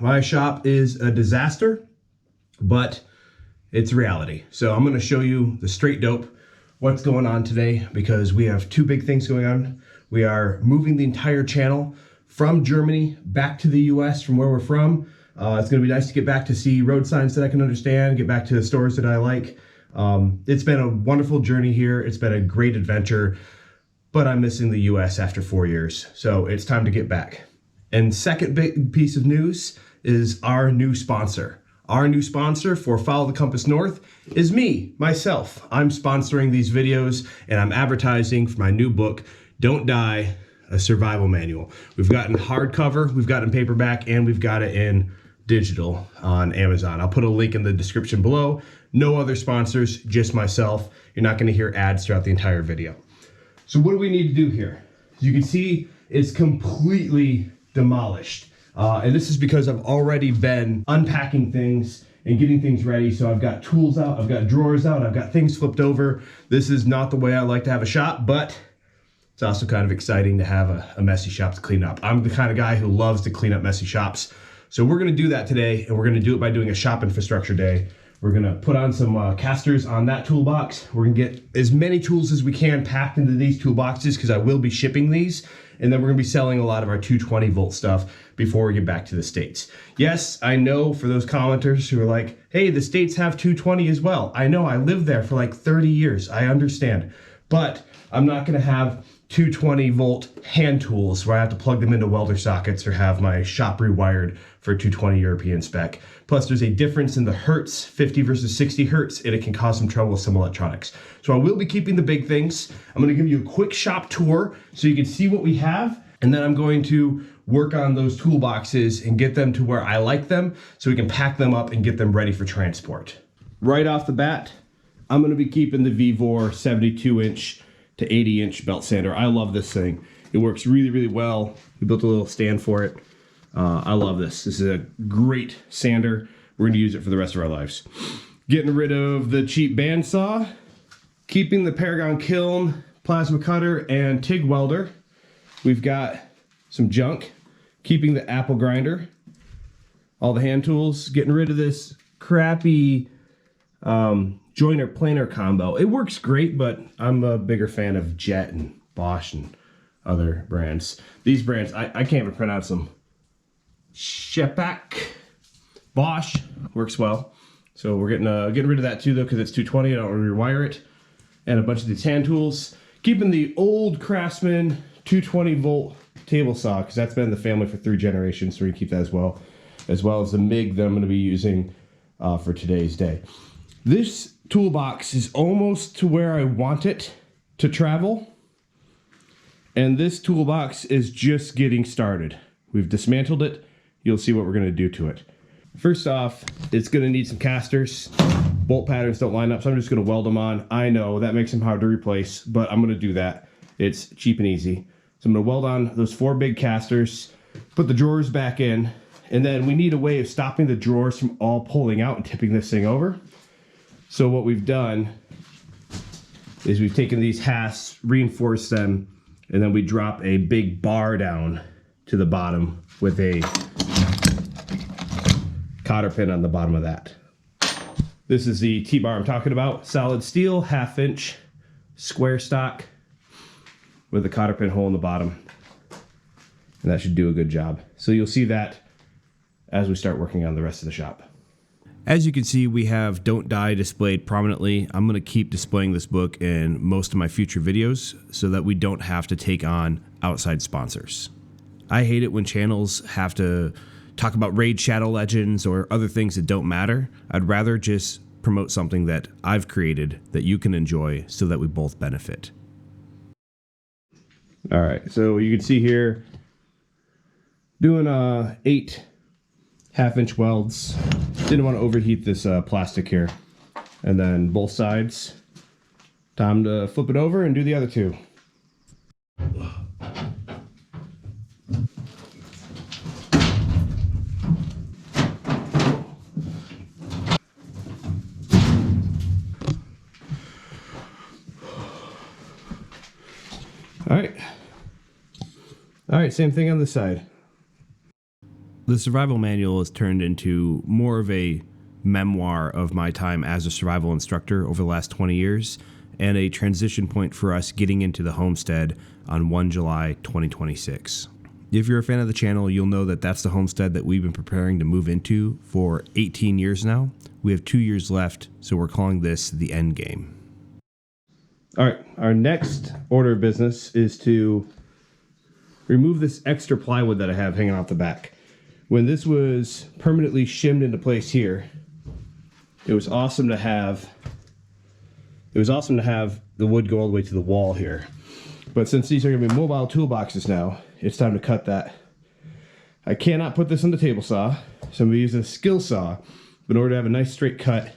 My shop is a disaster, but it's reality. So I'm gonna show you the straight dope, what's going on today, because we have two big things going on. We are moving the entire channel from Germany back to the US from where we're from. It's gonna be nice to get back to see road signs that I can understand, get back to the stores that I like. It's been a wonderful journey here. It's been a great adventure, but I'm missing the US after 4 years. So it's time to get back. And second big piece of news is our new sponsor. Our new sponsor for Follow the Compass North is me, myself. I'm sponsoring these videos and I'm advertising for my new book, Don't Die, a Survival Manual. We've gotten hardcover, we've got it in paperback, and we've got it in digital on Amazon. I'll put a link in the description below. No other sponsors, just myself. You're not gonna hear ads throughout the entire video. So what do we need to do here? As you can see, it's completely demolished. And this is because I've already been unpacking things and getting things ready. So I've got tools out, I've got drawers out, I've got things flipped over. This is not the way I like to have a shop, but it's also kind of exciting to have a messy shop to clean up. I'm the kind of guy who loves to clean up messy shops. So we're gonna do that today, and we're gonna do it by doing a shop infrastructure day. We're gonna put on some casters on that toolbox. We're gonna get as many tools as we can packed into these toolboxes because I will be shipping these. And then we're gonna be selling a lot of our 220 volt stuff before we get back to the States. Yes, I know for those commenters who are like, hey, the States have 220 as well. I know, I lived there for like 30 years, I understand. But I'm not gonna have 220 volt hand tools where I have to plug them into welder sockets or have my shop rewired for 220 European spec. Plus there's a difference in the hertz, 50 versus 60 hertz, and it can cause some trouble with some electronics. So I will be keeping the big things. I'm gonna give you a quick shop tour so you can see what we have, and then I'm going to work on those toolboxes and get them to where I like them so we can pack them up and get them ready for transport. Right off the bat, I'm gonna be keeping the VEVOR 72-inch to 80-inch belt sander. I love this thing. It works really, really well. We built a little stand for it. I love this. This is a great sander. We're gonna use it for the rest of our lives. Getting rid of the cheap bandsaw, keeping the Paragon kiln, plasma cutter, and TIG welder. We've got some junk, keeping the apple grinder, all the hand tools, getting rid of this crappy joiner planer combo. It works great, but I'm a bigger fan of Jet and Bosch and other brands. These brands, I can't even pronounce them. Shepak, Bosch works well. So we're getting rid of that too though, because it's 220, I don't want to rewire it. And a bunch of these hand tools. Keeping the old Craftsman 220 volt table saw, because that's been in the family for 3 generations, so we can keep that as well as the MIG that I'm going to be using for today's day. This toolbox is almost to where I want it to travel, and this toolbox is just getting started. We've dismantled it. You'll see what we're going to do to it. First off, it's going to need some casters. Bolt patterns don't line up, so I'm just going to weld them on. I know that makes them hard to replace, but I'm going to do that. It's cheap and easy. So I'm going to weld on those 4 big casters, put the drawers back in, and then we need a way of stopping the drawers from all pulling out and tipping this thing over. So what we've done is we've taken these hasps, reinforced them, and then we drop a big bar down to the bottom with a cotter pin on the bottom of that. This is the T-bar I'm talking about. Solid steel, 1/2 inch, square stock with a cotter pin hole in the bottom. And that should do a good job. So you'll see that as we start working on the rest of the shop. As you can see, we have Don't Die displayed prominently. I'm going to keep displaying this book in most of my future videos so that we don't have to take on outside sponsors. I hate it when channels have to talk about Raid Shadow Legends or other things that don't matter. I'd rather just promote something that I've created that you can enjoy so that we both benefit. All right, so you can see here, doing 8 1/2 inch welds. Didn't want to overheat this plastic here. And then both sides. Time to flip it over and do the other 2. All right, same thing on this side. The survival manual has turned into more of a memoir of my time as a survival instructor over the last 20 years and a transition point for us getting into the homestead on 1 July 2026. If you're a fan of the channel, you'll know that that's the homestead that we've been preparing to move into for 18 years now. We have 2 years left, so we're calling this the end game. All right, our next order of business is to remove this extra plywood that I have hanging off the back. When this was permanently shimmed into place here, it was awesome to have the wood go all the way to the wall here. But since these are going to be mobile toolboxes now, it's time to cut that. I cannot put this on the table saw, so I'm going to use a skill saw. But in order to have a nice straight cut,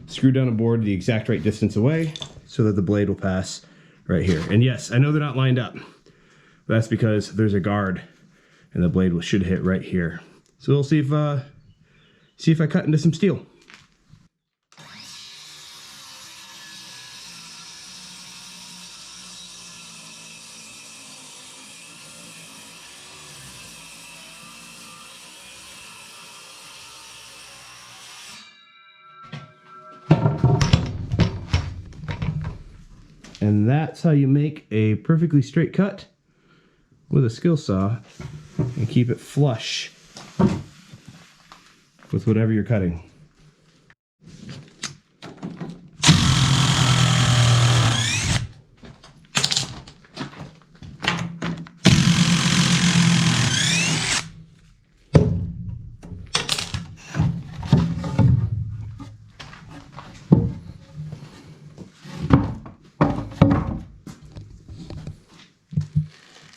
screw down a board the exact right distance away so that the blade will pass right here. And yes, I know they're not lined up. But that's because there's a guard and the blade should hit right here. So we'll see if I cut into some steel. And that's how you make a perfectly straight cut with a skill saw and keep it flush with whatever you're cutting.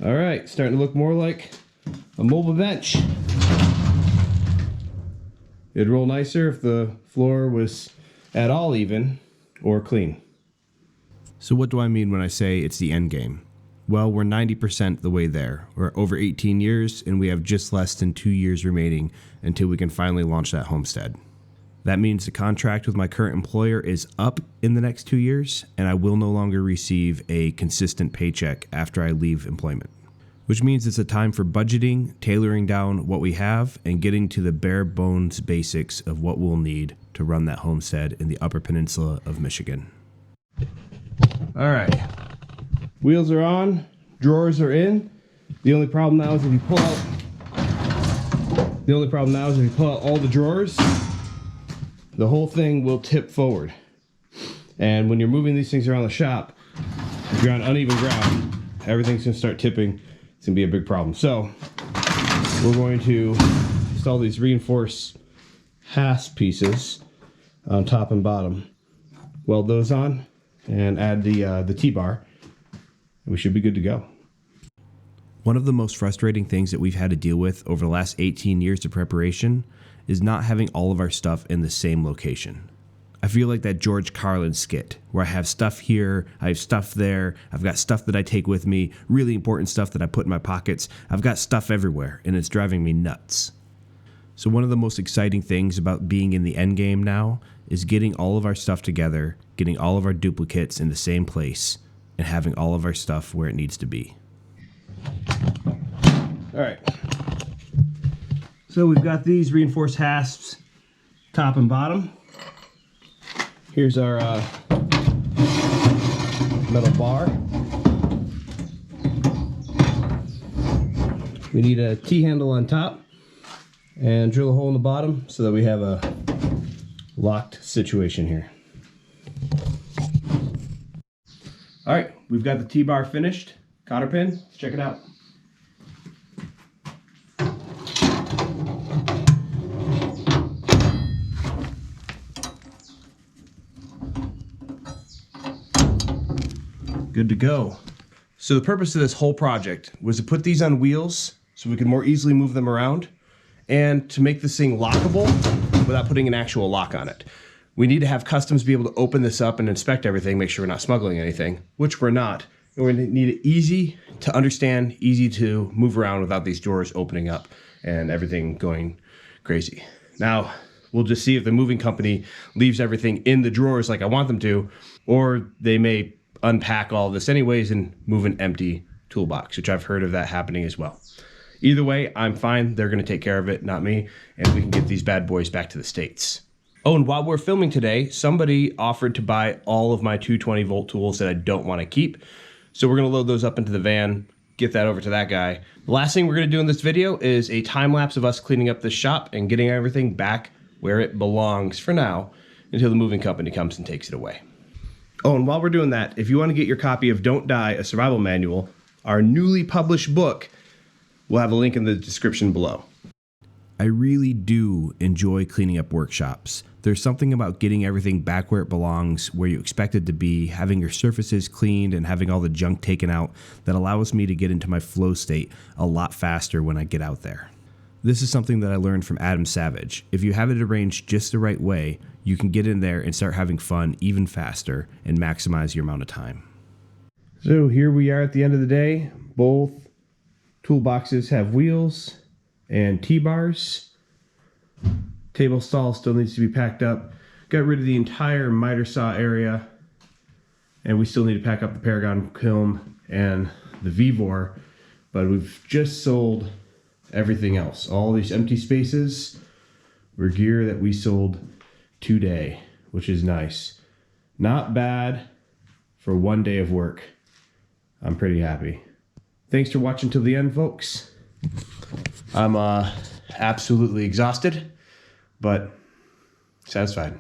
All right, starting to look more like a mobile bench. It'd roll nicer if the floor was at all even or clean. So what do I mean when I say it's the end game? Well, we're 90% the way there. We're over 18 years and we have just less than 2 years remaining until we can finally launch that homestead. That means the contract with my current employer is up in the next 2 years and I will no longer receive a consistent paycheck after I leave employment. Which means it's a time for budgeting, tailoring down what we have, and getting to the bare bones basics of what we'll need to run that homestead in the Upper Peninsula of Michigan. All right, wheels are on, drawers are in. The only problem now is if you pull out all the drawers, the whole thing will tip forward. And when you're moving these things around the shop, if you're on uneven ground, everything's gonna start tipping. It's gonna be a big problem. So we're going to install these reinforced hasp pieces on top and bottom, weld those on, and add the T-bar. We should be good to go. One of the most frustrating things that we've had to deal with over the last 18 years of preparation is not having all of our stuff in the same location. I feel like that George Carlin skit where I have stuff here, I have stuff there, I've got stuff that I take with me, really important stuff that I put in my pockets. I've got stuff everywhere and it's driving me nuts. So one of the most exciting things about being in the end game now is getting all of our stuff together, getting all of our duplicates in the same place, and having all of our stuff where it needs to be. All right. So we've got these reinforced hasps, top and bottom. Here's our metal bar. We need a T-handle on top and drill a hole in the bottom so that we have a locked situation here. All right, we've got the T-bar finished. Cotter pin, let's check it out. Good to go. So the purpose of this whole project was to put these on wheels so we could more easily move them around and to make this thing lockable without putting an actual lock on it. We need to have customs be able to open this up and inspect everything, make sure we're not smuggling anything, which we're not. And we need it easy to understand, easy to move around without these drawers opening up and everything going crazy. Now, we'll just see if the moving company leaves everything in the drawers like I want them to, or they may unpack all of this anyways and move an empty toolbox, which I've heard of that happening as well. either way, I'm fine. They're going to take care of it, not me, and we can get these bad boys back to the States. Oh, and while we're filming today, somebody offered to buy all of my 220 volt tools that I don't want to keep. So we're going to load those up into the van, get that over to that guy. The last thing we're going to do in this video is a time lapse of us cleaning up the shop and getting everything back where it belongs for now until the moving company comes and takes it away. Oh, and while we're doing that, if you want to get your copy of Don't Die, a Survival Manual, our newly published book, we'll have a link in the description below. I really do enjoy cleaning up workshops. There's something about getting everything back where it belongs, where you expect it to be, having your surfaces cleaned and having all the junk taken out that allows me to get into my flow state a lot faster when I get out there. This is something that I learned from Adam Savage. If you have it arranged just the right way, you can get in there and start having fun even faster and maximize your amount of time. So here we are at the end of the day. Both toolboxes have wheels and T-bars. Table stall still needs to be packed up. Got rid of the entire miter saw area, and we still need to pack up the Paragon kiln and the Vevor, but we've just sold everything else. All these empty spaces were gear that we sold today, which is nice. Not bad for one day of work. I'm pretty happy. Thanks for watching till the end, folks. I'm absolutely exhausted, but satisfied.